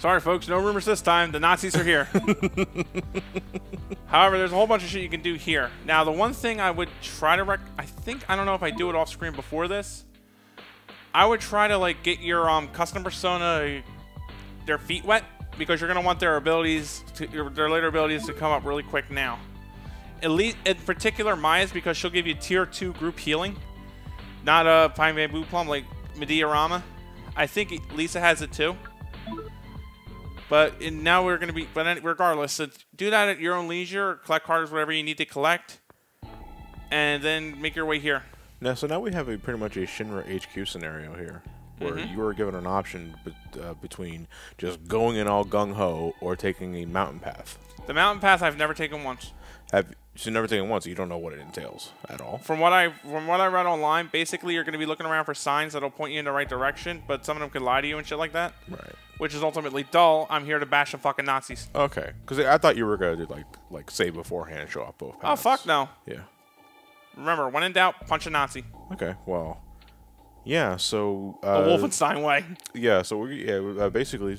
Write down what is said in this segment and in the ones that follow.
Sorry, folks, no rumors this time. The Nazis are here. However, there's a whole bunch of shit you can do here. Now, the one thing I would try to I don't know if I do it off screen before this. I would try to like get your custom persona their feet wet, because you're gonna want their abilities their later abilities to come up really quick now. Elite, in particular, Maya's, because she'll give you tier 2 group healing, not a Pine Bamboo Plum like Mediarama. I think Lisa has it too. But now we're gonna be. But regardless, so do that at your own leisure. Collect cards, whatever you need to collect, and then make your way here. Now, so now we have pretty much a Shinra HQ scenario here, where you are given an option between just going in all gung ho or taking a mountain path. The mountain path I've never taken once. You've never taken once, so you don't know what it entails at all. From what I read online, basically you're going to be looking around for signs that'll point you in the right direction, but some of them could lie to you and shit like that. Right. Which is ultimately dull. I'm here to bash the fucking Nazis. Okay, because I thought you were going to do like say beforehand and show off both paths. Oh fuck no. Yeah. Remember, when in doubt, punch a Nazi. Okay, well, yeah. So the Wolfenstein way. Yeah. So basically,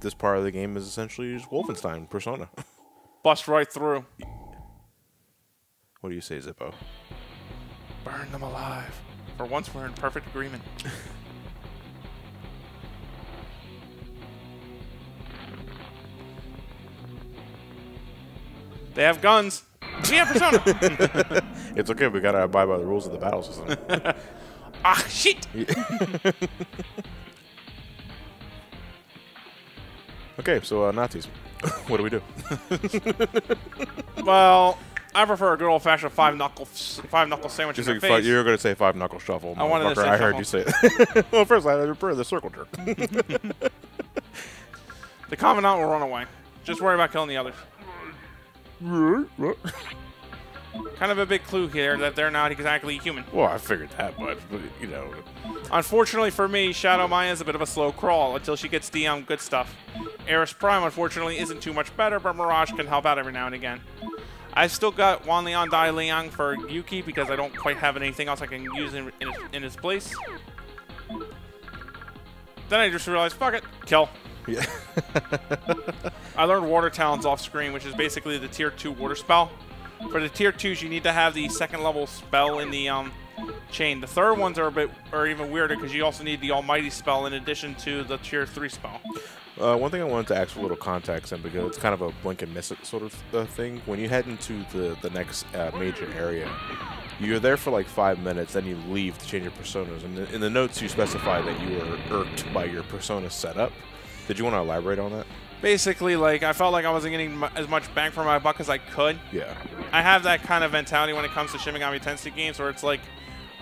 this part of the game is essentially just Wolfenstein Persona. Bust right through. What do you say, Zippo? Burn them alive. For once, we're in perfect agreement. They have guns. We have Persona. It's okay. We gotta abide by the rules of the battle system. Ah, shit. Okay, so Nazis. What do we do? Well, I prefer a good old-fashioned five-knuckle sandwich in their face. You're going to say five-knuckle shuffle. I wanted to say I heard you say it. Well, first, I prefer the circle jerk. The Commandant will run away. Just worry about killing the others. Kind of a big clue here that they're not exactly human. Well, I figured that, but you know. Unfortunately for me, Shadow Maya is a bit of a slow crawl until she gets the good stuff. Eros Prime, unfortunately, isn't too much better, but Mirage can help out every now and again. I've still got Wan Liang Dai Liang for Yuki because I don't quite have anything else I can use in his place. Then I just realized, fuck it, kill. Yeah. I learned Water Talons off screen, which is basically the tier 2 water spell. For the tier 2s, you need to have the second level spell in the chain. The third ones are even weirder because you also need the Almighty spell in addition to the tier 3 spell. One thing I wanted to ask for a little context, and because it's kind of a blink and miss it sort of thing, when you head into the next major area, you're there for like 5 minutes, then you leave to change your personas. And in the notes, you specify that you were irked by your persona setup. Did you want to elaborate on that? Basically, like, I felt like I wasn't getting as much bang for my buck as I could. Yeah. I have that kind of mentality when it comes to Shin Megami Tensei games where it's like,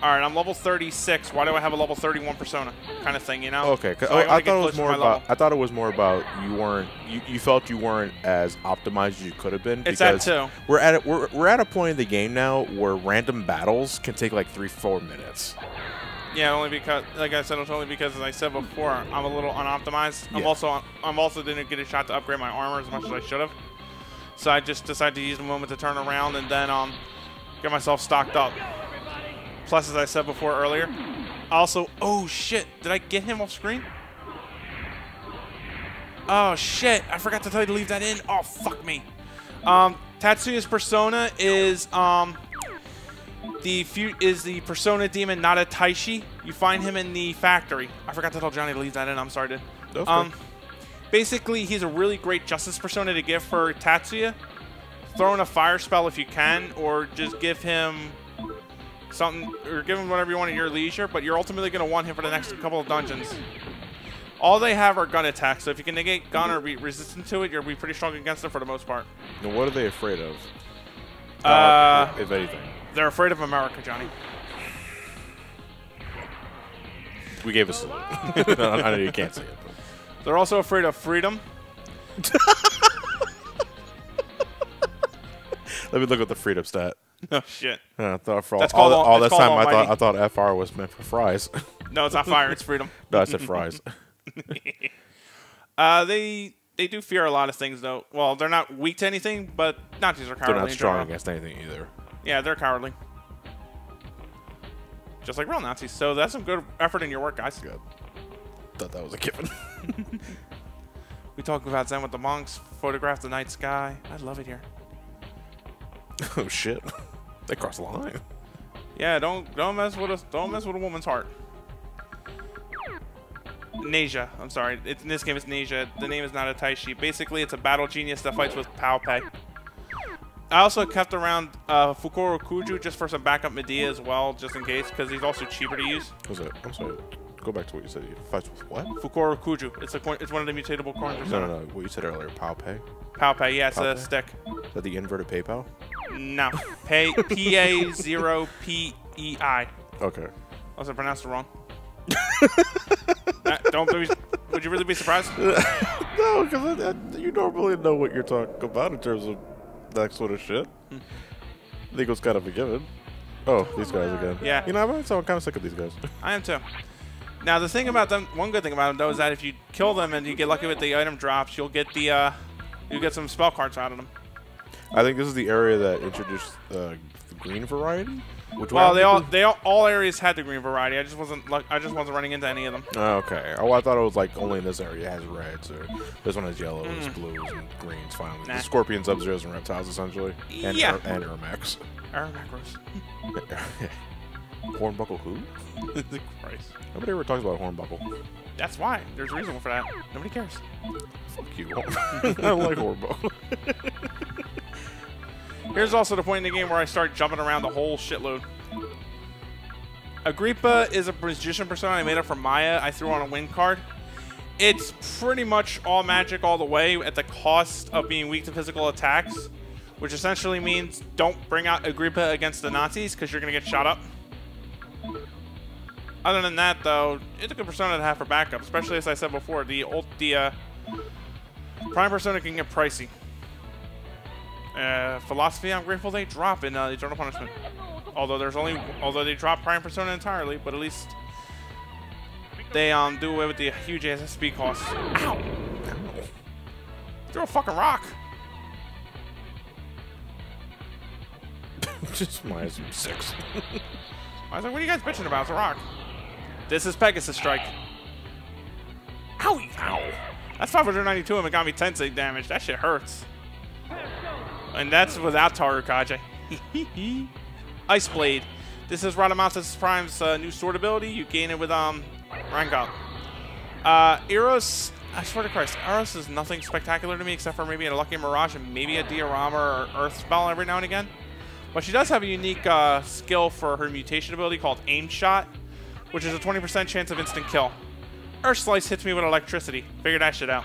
all right, I'm level 36. Why do I have a level 31 persona? Kind of thing, you know? Okay. So I thought it was more about you felt you weren't as optimized as you could have been. It's that too. We're at a point in the game now where random battles can take like 3-4 minutes. Yeah, only because, like I said, it's only because, as I said before, I'm a little unoptimized. Yeah. I'm also didn't get a shot to upgrade my armor as much as I should have. So I just decided to use the moment to turn around and then get myself stocked up. Plus, as I said before earlier, also, oh shit, did I get him off screen? Oh shit, I forgot to tell you to leave that in. Oh fuck me. Tatsuya's persona is the persona demon, not a Taishi. You find him in the factory. I forgot to tell Johnny to leave that in. I'm sorry, dude. Okay. Basically, he's a really great justice persona to give for Tatsuya. Throw in a fire spell if you can, or just give him something, or give him whatever you want at your leisure, but you're ultimately going to want him for the next couple of dungeons. All they have are gun attacks, so if you can negate gun or be resistant to it, you'll be pretty strong against them for the most part. Now, what are they afraid of? If anything. They're afraid of America, Johnny. We gave us. I know you can't say it. But. They're also afraid of freedom. Let me look at the freedom stat. Oh shit! I thought for all this time I thought FR was meant for fries. No, it's not fire. It's freedom. No, I said fries. They do fear a lot of things, though. Well, they're not weak to anything, but Nazis are cowardly. They're not strong against anything either. Yeah, they're cowardly. Just like real Nazis. So that's some good effort in your work, guys. Good. Thought that was a given. talk about Zen with the monks, photograph the night sky. I love it here. Oh shit! They crossed the line. Yeah, don't mess with a woman's heart. Nezha, I'm sorry. In this game, it's Nezha. The name is not a Taishi. Basically, it's a battle genius that fights with Pao Pei. I also kept around Fukurokuju just for some backup Medea as well, just in case, because he's also cheaper to use. What's that? I'm sorry. Go back to what you said. He fights with what? Fukurokuju. It's one of the mutatable coins. No. What you said earlier. Pao Pei? Pao Pei, yeah, it's Pao a Pei? stick. Is that the inverted PayPal? No. PA0PEI. Okay. Unless I pronounced it wrong. Would you really be surprised? No, because you normally know what you're talking about in terms of that sort of shit. I think it's kind of a given. Oh, these guys again. Yeah. You know, I'm kind of sick of these guys. I am too. Now, the thing about them, one good thing about them, though, is that if you kill them and you get lucky with the item drops, you'll get some spell cards out of them. I think this is the area that introduced the green variety. All areas had the green variety. I just wasn't running into any of them. Oh, okay. Oh, I thought it was like only in this area it has reds, or this one has yellows, blues, and greens. Finally, Nah. the scorpions, sub-zeros, and reptiles essentially, and Yeah. and Ermacs. Macros. Hornbuckle who? Christ. Nobody ever talks about Hornbuckle. That's why. There's a reason for that. Nobody cares. Fuck you. I don't like Hornbuckle. Here's also the point in the game where I start jumping around the whole shitload. Agrippa is a magician persona I made up for Maya. I threw on a win card. It's pretty much all magic all the way at the cost of being weak to physical attacks, which essentially means don't bring out Agrippa against the Nazis because you're going to get shot up. Other than that, though, it's a good persona to have for backup, especially as I said before, the prime persona can get pricey. Philosophy, I'm grateful they drop in Eternal Punishment. Although they drop prime persona entirely, but at least they do away with the huge SSB costs. Ow! Throw a fucking rock. Just minus 6. I was like, what are you guys bitching about? It's a rock. This is Pegasus Strike. Owie! Ow! That's 592 and it got me 10 damage. That shit hurts. And that's without Tarukaje. Ice Blade. This is Rhadamanthus Prime's new sword ability. You gain it with Rangot. Eros, I swear to Christ, Eros is nothing spectacular to me except for maybe a Lucky Mirage and maybe a Diorama or Earth spell every now and again. But she does have a unique skill for her mutation ability called Aim Shot, which is a 20% chance of instant kill. Earth Slice hits me with electricity. Figure that shit out.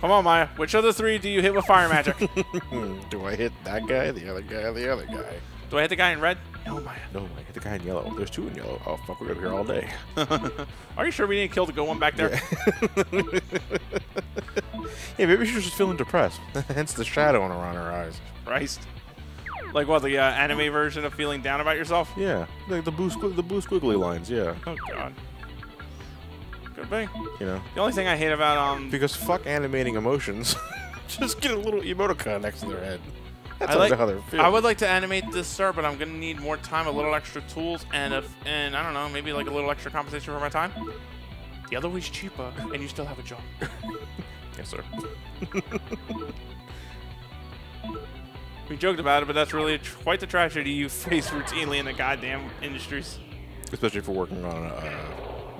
Come on, Maya. Which of the three do you hit with fire magic? Do I hit that guy, the other guy, the other guy? Do I hit the guy in red? No, Maya. No, I hit the guy in yellow. There's 2 in yellow. Oh, fuck, we're going to be here all day. Are you sure we didn't kill the good one back there? Yeah. Hey, maybe she's just feeling depressed. Hence the shadow around her eyes. Christ. Like what, the anime version of feeling down about yourself? Yeah, like the blue squiggly lines, yeah. Oh, God. Could be. You know? The only thing I hate about, Because fuck animating emotions. Just get a little emoticon next to their head. That's I would like to animate this, sir, but I'm gonna need more time, a little extra tools, and I don't know, maybe like a little extra compensation for my time. The other way's cheaper, and you still have a job. Yes, sir. We joked about it, but that's really quite the tragedy you face routinely in the goddamn industries. Especially for working on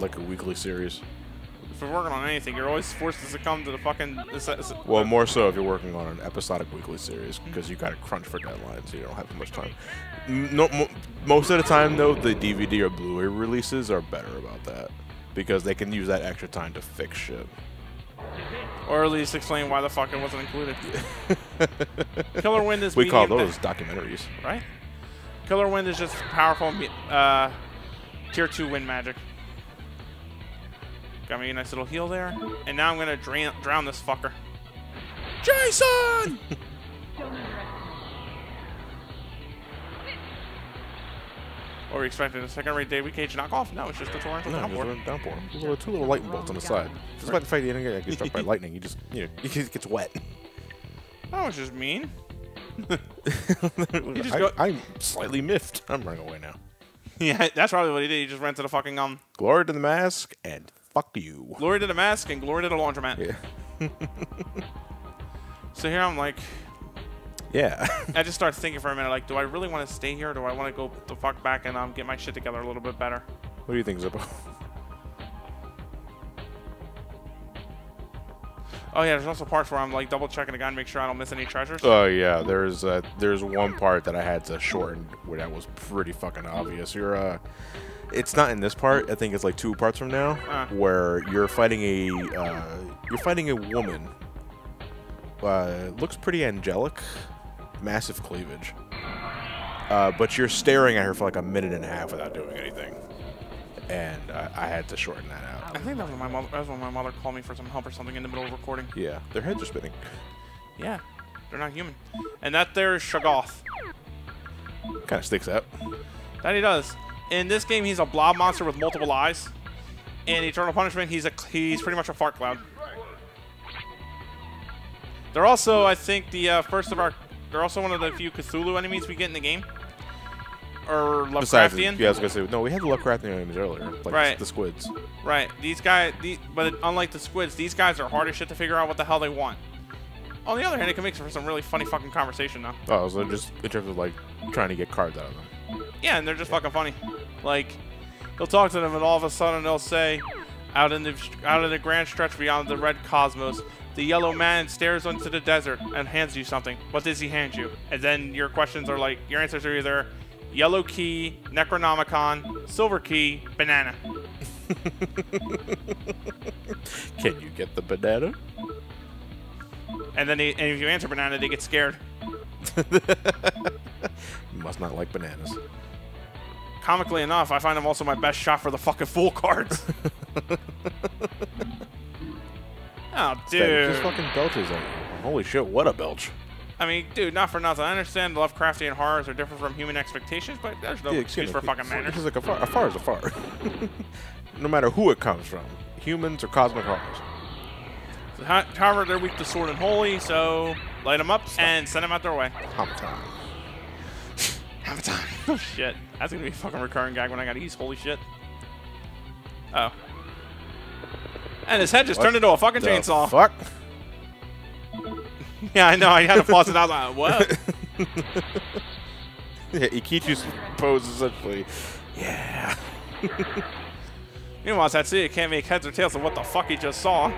like a weekly series. If you're working on anything, you're always forced to succumb to the fucking... Well, more so if you're working on an episodic weekly series, because you gotta crunch for deadlines, so you don't have too much time. Most of the time, though, the DVD or Blu-ray releases are better about that, because they can use that extra time to fix shit. Or at least explain why the fuck it wasn't included. Killer Wind is we call medium those documentaries. Right? Killer Wind is just powerful tier 2 wind magic. Got me a nice little heal there. And now I'm going to drown this fucker. Jason! What were you expecting? A second-rate David Cage knockoff? No, it's just a torrential downpour. Downpour. Two little lightning bolts on the side. Just about to fight the enemy that gets struck by lightning. He just, he gets wet. That was just mean. I'm slightly miffed. I'm running away now. Yeah, that's probably what he did. He just rented a fucking Glory to the mask and fuck you. Glory to the mask and glory to the laundromat. Yeah. So here I'm like, yeah. I just start thinking for a minute, like, do I really want to stay here, or do I want to go the fuck back and get my shit together a little bit better? What do you think, Zippo? Oh yeah, there's also parts where I'm like double checking again, make sure I don't miss any treasures. Oh yeah, there's one part that I had to shorten where that was pretty fucking obvious. It's not in this part. I think it's like 2 parts from now, where you're fighting a woman. Looks pretty angelic, massive cleavage. But you're staring at her for like a minute and a half without doing anything, and I had to shorten that out. I think that was when my mother called me for some help or something in the middle of recording. Yeah, their heads are spinning. Yeah, they're not human. And that there is Shoggoth. Kind of sticks out. That he does. In this game, he's a blob monster with multiple eyes. In Eternal Punishment, he's pretty much a fart cloud. They're also, I think, they're also one of the few Cthulhu enemies we get in the game. Or Lovecraftian. Yeah, I was gonna say, no, we had the Lovecraftian enemies earlier, like right. the squids. Right. These guys, but unlike the squids, these guys are hard as shit to figure out what the hell they want. On the other hand, it can make for some really funny fucking conversation, though. Oh, so just in terms of like trying to get cards out of them. Yeah, and they're just fucking funny. Like, you'll talk to them, and all of a sudden they'll say, out in the grand stretch beyond the red cosmos, the yellow man stares into the desert and hands you something. What does he hand you? And then your questions are like, your answers are either yellow key, Necronomicon, silver key, banana. Can you get the banana? And then if you answer banana, they get scared. You must not like bananas. Comically enough, I find them also my best shot for the fucking fool cards. Oh, dude. Just fucking belches at you. Holy shit, what a belch. I mean, dude, not for nothing. I understand Lovecraftian horrors are different from human expectations, but there's no excuse for fucking manners. It's like a far is a far. No matter who it comes from. Humans or cosmic horrors. So, however, they're weak to sword and holy, so light them up and send them out their way. Have time. Have a time. Oh, shit. That's going to be a fucking recurring gag when I got to use holy shit. Oh. And his head just turned into a fucking chainsaw. Fuck? Yeah, I know. I had to pause it out. Like, what? Yeah, Ikichu's pose essentially. Yeah. Meanwhile, Tatsuya can't make heads or tails of what the fuck he just saw.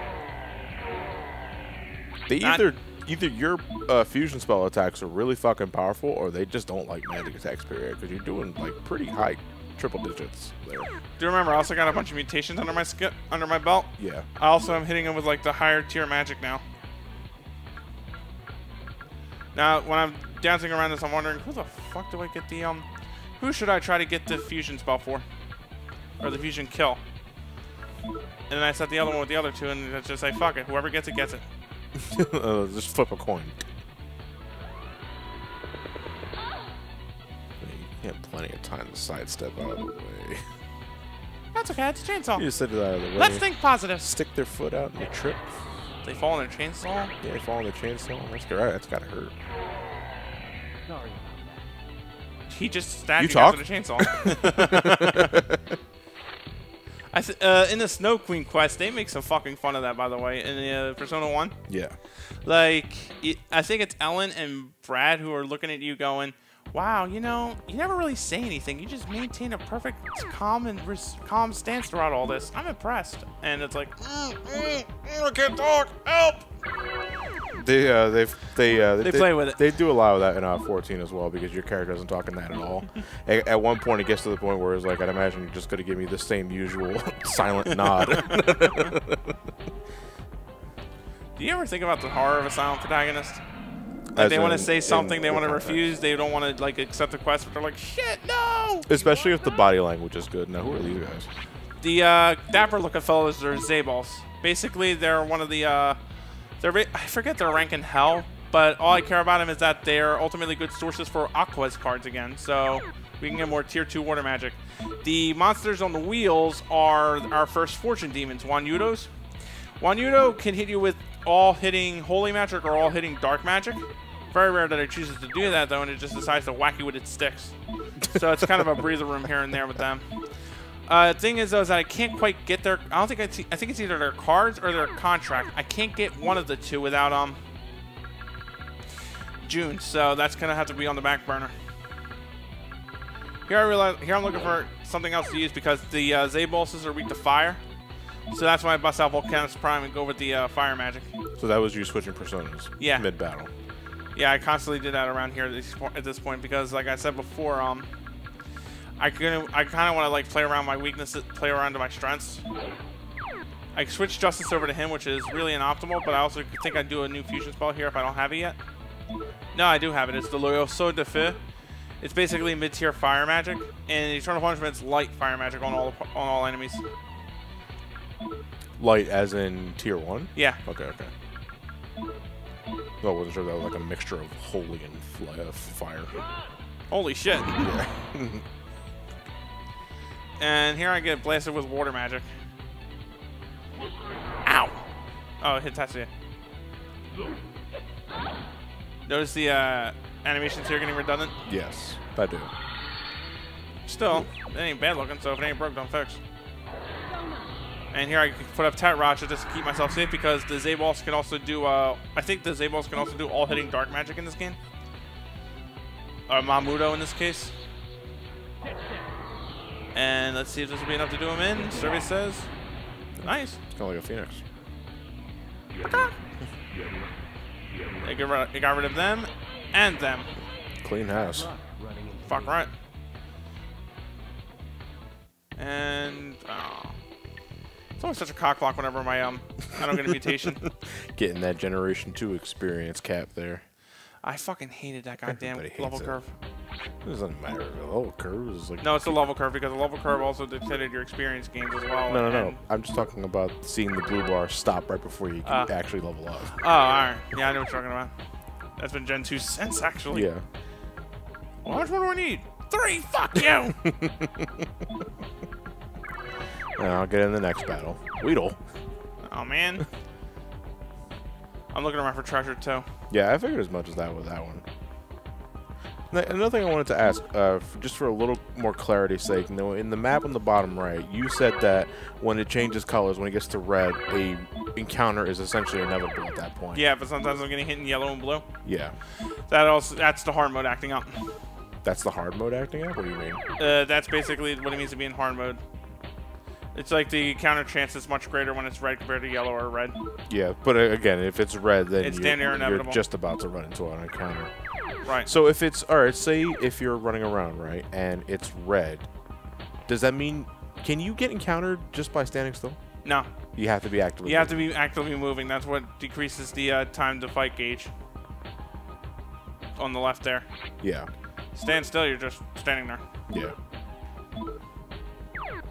They either your fusion spell attacks are really fucking powerful, or they just don't like magic attacks, period. Because you're doing like pretty high triple digits there. Do you remember? I also got a bunch of mutations under my belt. Yeah. I also am hitting him with like the higher tier magic now. Now, when I'm dancing around this, I'm wondering who the fuck do I get the who should I try to get the fusion spell for, or the fusion kill? And then I set the other one with the other two, and it's just say fuck it. Whoever gets it gets it. Just flip a coin. You have plenty of time to sidestep out of the way. That's okay. It's a chainsaw. You just set it out of the way. Let's think positive. Stick their foot out and they trip. They fall in their chainsaw. Yeah, they fall in the chainsaw. That's right. That's gotta hurt. He just stabbed you talk? with a chainsaw. In the Snow Queen quest, they make some fucking fun of that, by the way, in the Persona 1. Yeah. Like, I think it's Ellen and Brad who are looking at you going, wow, you know, you never really say anything. You just maintain a perfect calm stance throughout all this. I'm impressed. And it's like, I can't talk. Help! They play with it. They do allow that in 14 as well, because your character doesn't talk in that at all. At one point, it gets to the point where it's like, I'd imagine you're just going to give me the same usual silent nod. Do you ever think about the horror of a silent protagonist? Like, they want to say something, they want to refuse, they don't want to like accept the quest, but they're like, shit, no! Especially if the body language is good. Now, who are these guys? The dapper-looking fellows are Zaballs. Basically, they're one of the, I forget their rank in Hell, but all I care about them is that they're ultimately good sources for Aqua's cards again, so we can get more Tier 2 water magic. The monsters on the wheels are our first fortune demons, Wanyudos. Wanyudo can hit you with all hitting holy magic or all hitting dark magic. Very rare that it chooses to do that, though, and it just decides to whack you with its sticks. So it's kind of a breather room here and there with them. Thing is, though, is that I can't quite get their... I think it's either their cards or their contract. I can't get one of the two without, June. So that's going to have to be on the back burner. Here I'm looking for something else to use because the Zabolses are weak to fire. So that's why I bust out Volcanus Prime and go with the fire magic. So that was you switching personas? Yeah. Mid-battle? Yeah, I constantly did that around here at this point because, like I said before, I kind of want to like play around my weaknesses, play around to my strengths. I switched Justice over to him, which is really inoptimal, but I also think I'd do a new fusion spell here if I don't have it yet. No, I do have it. It's the Loyoso de Feu. It's basically mid-tier fire magic, and Eternal Punishment's light fire magic on all enemies. Light as in tier 1? Yeah. Okay. Well, I wasn't sure that was like a mixture of holy and fire. Holy shit. Yeah. And here I get blasted with water magic. Ow! Oh, it hit Tetsuya. Notice the animations here getting redundant? Yes, I do. Still, it ain't bad looking, so if it ain't broke, don't fix. And here I can put up Tat Racha just to keep myself safe because the Zaballs can also do, I think the Zaballs can also do all hitting dark magic in this game. Or Mahmudo in this case. And let's see if this will be enough to do him in. Survey says, nice. It's kind of like a phoenix. It got rid of them and them. Clean house. Fuck right. And it's always such a cockblock whenever I don't get a mutation. Getting that Generation 2 experience cap there. I fucking hated that goddamn level curve. It doesn't matter. The level curve is like... No, it's the level curve because the level curve also dictated your experience gains as well. No. I'm just talking about seeing the blue bar stop right before you can actually level up. Oh, alright. Yeah, I know what you're talking about. That's been Gen 2 since, actually. Yeah. Well, how much more do I need? 3! Fuck you! I'll get in the next battle. Weedle. Oh, man. I'm looking around for treasure, too. Yeah, I figured as much as that with that one. Another thing I wanted to ask, just for a little more clarity's sake, in the map on the bottom right, you said that when it changes colors, when it gets to red, a encounter is essentially inevitable at that point. Yeah, but sometimes I'm getting hit in yellow and blue. Yeah. That's the hard mode acting up. That's the hard mode acting up? What do you mean? That's basically what it means to be in hard mode. It's like the counter chance is much greater when it's red compared to yellow or red. Yeah, but again, if it's red, then it's damn near inevitable. You're just about to run into an encounter. Right. So if it's, alright, say if you're running around, right, and it's red, does that mean, can you get encountered just by standing still? No. You have to be actively You have to be actively moving. That's what decreases the time to fight gauge. On the left there. Yeah. Stand still, you're just standing there. Yeah.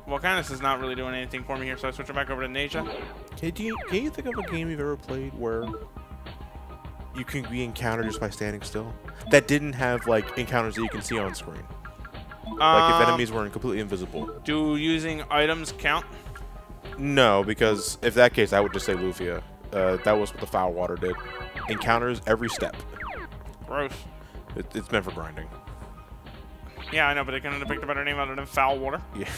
Volcanus is not really doing anything for me here, so I switch it back over to Nezha. Can you think of a game you've ever played where you can be encountered just by standing still? That didn't have, like, encounters that you can see on screen. Like, if enemies weren't completely invisible. Do using items count? No, because if that case, I would just say Lufia. That was what the foul water did. Encounters every step. Gross. It's meant for grinding. Yeah, I know, but they couldn't have picked a better name other than foul water. Yeah.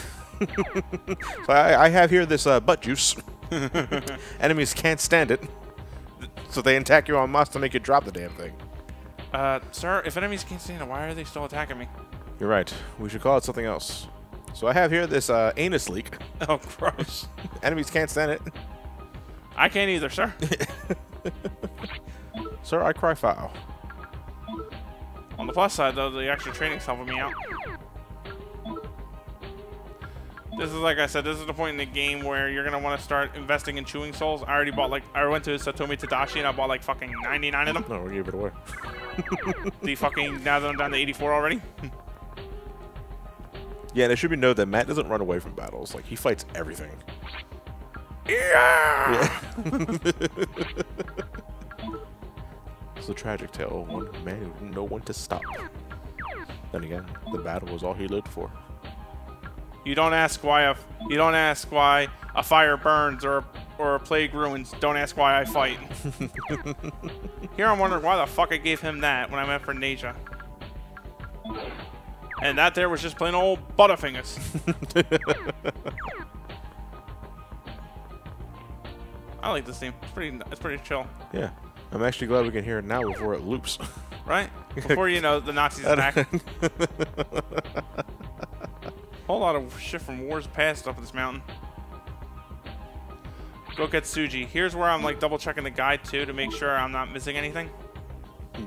So I have here this butt juice. Enemies can't stand it. So they attack you en masse to make you drop the damn thing. Sir, if enemies can't stand it, why are they still attacking me? You're right. We should call it something else. So I have here this anus leak. Oh, gross. Enemies can't stand it. I can't either, sir. Sir, I cry foul. On the plus side, though, the extra training's helping me out. This is, like I said, this is the point in the game where you're going to want to start investing in chewing souls. I already bought, like, I went to Satomi Tadashi and I bought, like, fucking 99 of them. No, we gave it away. The fucking, now that I'm down to 84 already. Yeah, and it should be noted that Matt doesn't run away from battles. Like, he fights everything. Yeah! It's a tragic tale of one man who didn't know when to stop. Then again, the battle was all he lived for. You don't ask why a fire burns or a plague ruins. Don't ask why I fight. Here I'm wondering why the fuck I gave him that when I went for Nezha. And that there was just plain old Butterfingers. I like this theme. It's pretty chill. Yeah. I'm actually glad we can hear it now before it loops. Right? Before, you know, the Nazis attack. Whole lot of shit from wars past up in this mountain. Go get Suji. Here's where I'm like double checking the guide too to make sure I'm not missing anything.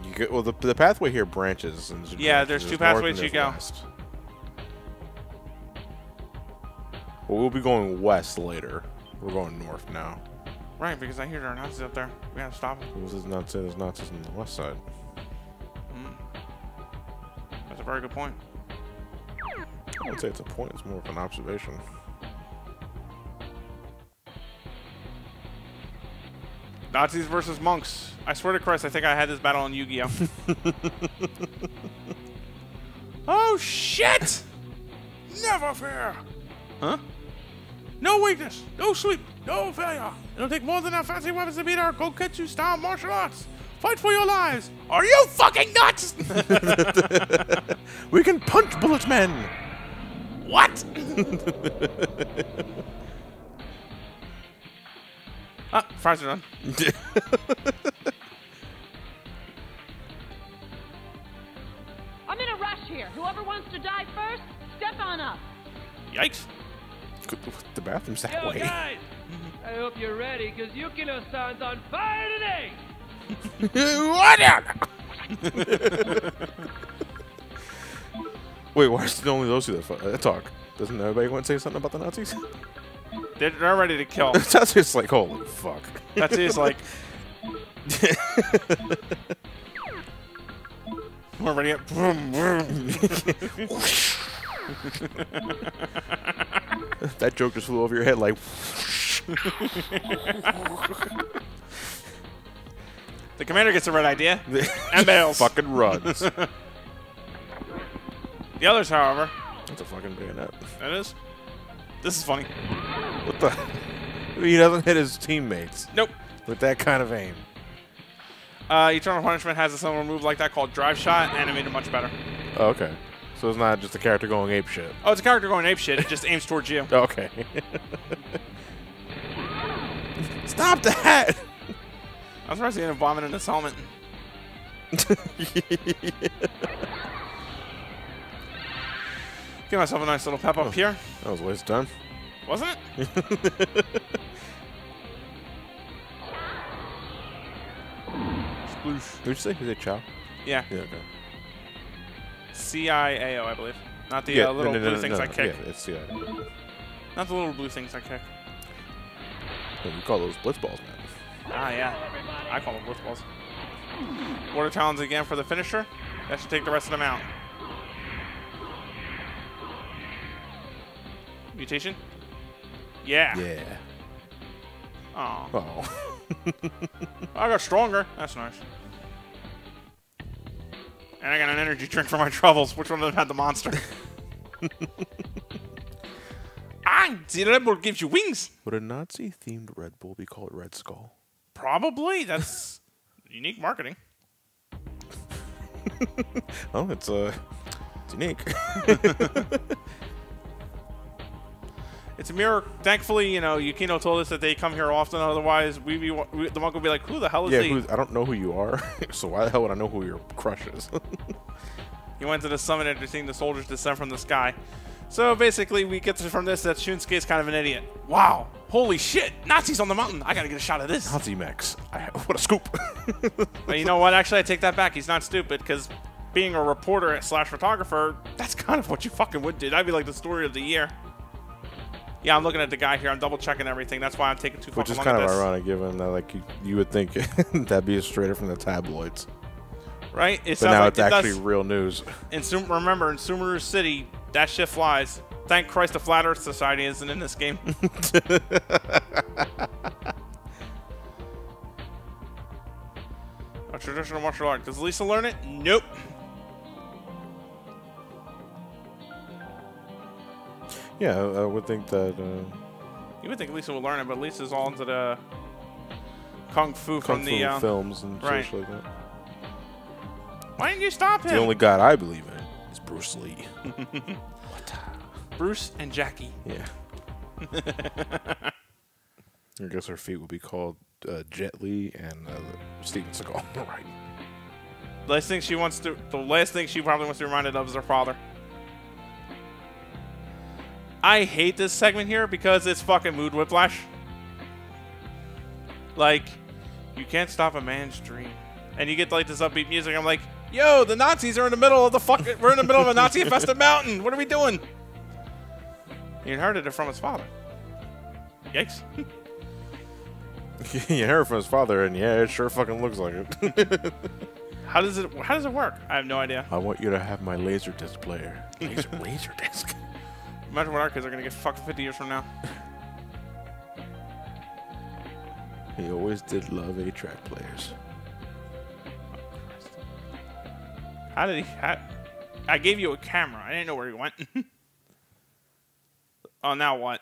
You get, well, the pathway here branches. And yeah, there's two pathways you go. West. Well, we'll be going west later. We're going north now. Right, because I hear there are Nazis up there. We gotta stop them. This is not say there's Nazis on the west side. That's a very good point. I wouldn't say it's a point, it's more of an observation. Nazis versus monks. I swear to Christ, I think I had this battle on Yu-Gi-Oh! Oh, shit! Never fear! Huh? No weakness, no sleep, no failure. It'll take more than our fancy weapons to beat our Goketsu style martial arts. Fight for your lives. Are you fucking nuts? We can punch bullets, men. What? Ah, fries are done. I'm in a rush here. Whoever wants to die first, step on up. Yikes. The bathroom's that Yo, way. guys! I hope you're ready, because Yukino-san's on fire today! What? Wait, why is it only those two that talk? Doesn't everybody want to say something about the Nazis? They're ready to kill. That's just like, holy fuck. That's just like... We're ready up. That joke just flew over your head like... The commander gets the right idea. And bails. Fucking runs. The others, however... That's a fucking bayonet. That is? This is funny. What the... He doesn't hit his teammates. Nope. With that kind of aim. Eternal Punishment has a similar move like that called Drive Shot, animated much better. Oh, okay. So it's not just a character going ape shit. Oh, it's a character going ape shit. It just aims towards you. Okay. Stop that! I'm surprised he didn't vomit in his helmet. Give myself a nice little pep up here. That was a waste of time. Wasn't it? Sploosh. Who'd you say? You said Chow? Yeah. Yeah, okay. CIAO, I believe. Not the little blue things I kick. Yeah, it's CIAO. Not the little blue things I kick. Well, you call those blitz balls, man. Ah, yeah. I call them blitz balls. Water Talons again for the finisher. That should take the rest of them out. Mutation? Yeah. Yeah. Oh. Oh. I got stronger. That's nice. And I got an energy drink for my troubles. Which one of them had the monster? The Red Bull gives you wings. Would a Nazi-themed Red Bull be called Red Skull? Probably. That's unique marketing. Oh, it's unique. It's a mirror. Thankfully, you know, Yukino told us that they come here often. Otherwise, the monk would be like, "Who the hell is he?" I don't know who you are, so why the hell would I know who your crush is? He went to the summit after seeing the soldiers descend from the sky. So basically, we get from this that Shunsuke is kind of an idiot. Wow. Holy shit. Nazis on the mountain. I got to get a shot of this. Nazi mechs. What a scoop. But you know what? Actually, I take that back. He's not stupid, because being a reporter / photographer, that's kind of what you fucking would do. That'd be like the story of the year. Yeah, I'm looking at the guy here. I'm double checking everything. That's why I'm taking too Which fucking is long kind at of this. ironic, given that like you would think that'd be straight from the tabloids. Right? It But sounds now like it's it actually does. real news. Remember, in Sumeru City, that shit flies. Thank Christ the Flat Earth Society isn't in this game. A traditional martial art. Does Lisa learn it? Nope. Yeah, I would think that You would think Lisa would learn it, but Lisa's all into the kung fu from kung fu the films and right. such like that. Why didn't you stop him? The only god I believe in is Bruce Lee. What? Bruce and Jackie. Yeah. I guess her feet would be called Jet Li and Steven Seagal. Right. The last thing she probably wants to be reminded of is her father. I hate this segment here because it's fucking mood whiplash. Like, you can't stop a man's dream. And you get like this upbeat music. I'm like, yo, the Nazis are in the middle of we're in the middle of a Nazi-infested mountain. What are we doing? He inherited it from his father. Yikes. He inherited from his father, and yeah, it sure fucking looks like it. How does it work? I have no idea. I want you to have my laser disc player. Laser disc. Imagine what our kids are gonna get fucked 50 years from now. He always did love 8-track players. How did he? I gave you a camera. I didn't know where he went. Oh, now what?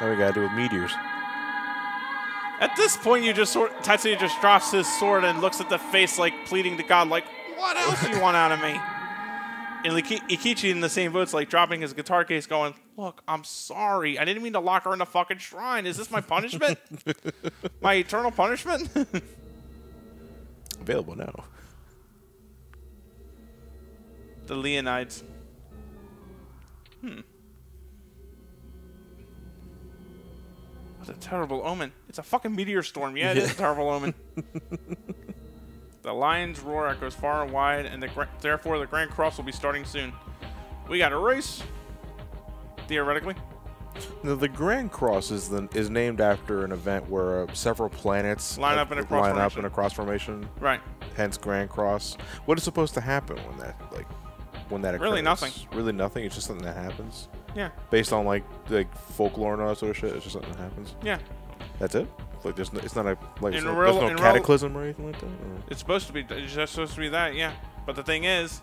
Now we gotta do with meteors. At this point, Tetsuya just drops his sword and looks at the face like pleading to God, like, what else do you want out of me? And Ikichi in the same boat's like dropping his guitar case going, look, I'm sorry. I didn't mean to lock her in the fucking shrine. Is this my punishment? My eternal punishment? Available now. The Leonides. What a terrible omen. It's a fucking meteor storm. Yeah, it is a terrible omen. The lion's roar echoes far and wide, and therefore the Grand Cross will be starting soon. We got a race. Theoretically. No, the Grand Cross is named after an event where several planets line up in a cross formation. Right. Hence Grand Cross. What is supposed to happen when that occurs? Really nothing. Really nothing. It's just something that happens. Yeah. Based on like folklore and all that sort of shit. It's just something that happens. Yeah. That's it. Like it's not a there's no cataclysm or anything like that. Or? It's supposed to be. It's just supposed to be that. Yeah. But the thing is,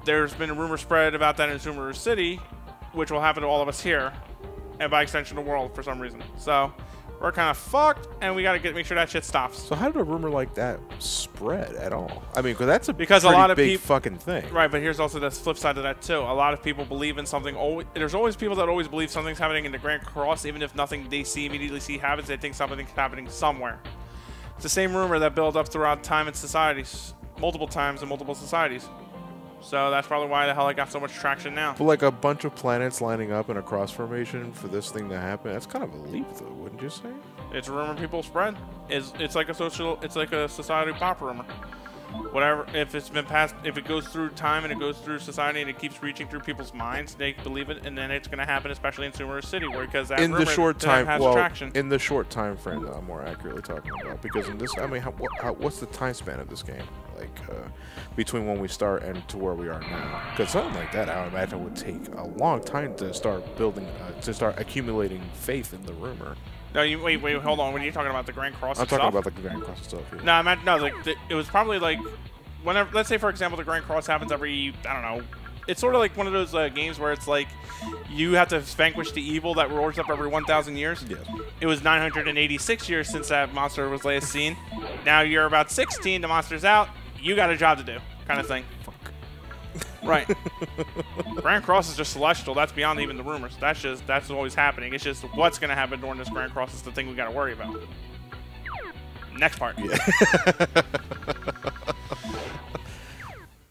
there's been a rumor spread about that in Sumeru City, which will happen to all of us here, and by extension the world for some reason. So we're kind of fucked, and we got to make sure that shit stops. So how did a rumor like that spread at all? I mean, that's a lot of big fucking thing. Right, but here's also the flip side of that too. A lot of people believe in something. There's always people that always believe something's happening in the Grand Cross, even if nothing they immediately see happens. They think something's happening somewhere. It's the same rumor that builds up throughout time and societies, multiple times in multiple societies. So that's probably why the hell I got so much traction now. But like a bunch of planets lining up in a cross formation for this thing to happen, that's kind of a leap though, wouldn't you say? It's a rumor people spread. It's like a society pop rumor. Whatever, if it's been passed, if it goes through time and it goes through society and it keeps reaching through people's minds, they believe it, and then it's going to happen, especially in Sumeru City, because that in rumor the short time, has well, traction. In the short time frame that I'm more accurately talking about, because in this, I mean, what's the time span of this game? Like between when we start and to where we are now? Because something like that, I would imagine, would take a long time to start building, to start accumulating faith in the rumor. No, wait, hold on. When are you talking about the Grand Cross I'm itself? talking about the Grand Cross itself. Yeah. No, I meant it was probably like whenever. Let's say for example, the Grand Cross happens every, I don't know. It's sort of like one of those games where it's like you have to vanquish the evil that roars up every 1,000 years. Yes. It was 986 years since that monster was last seen. Now you're about 16. The monster's out. You got a job to do, kind of thing. Fuck. Right. Grand Cross is just celestial. That's beyond even the rumors. That's always happening. It's just what's going to happen during this Grand Cross is the thing we got to worry about. Next part. Yeah.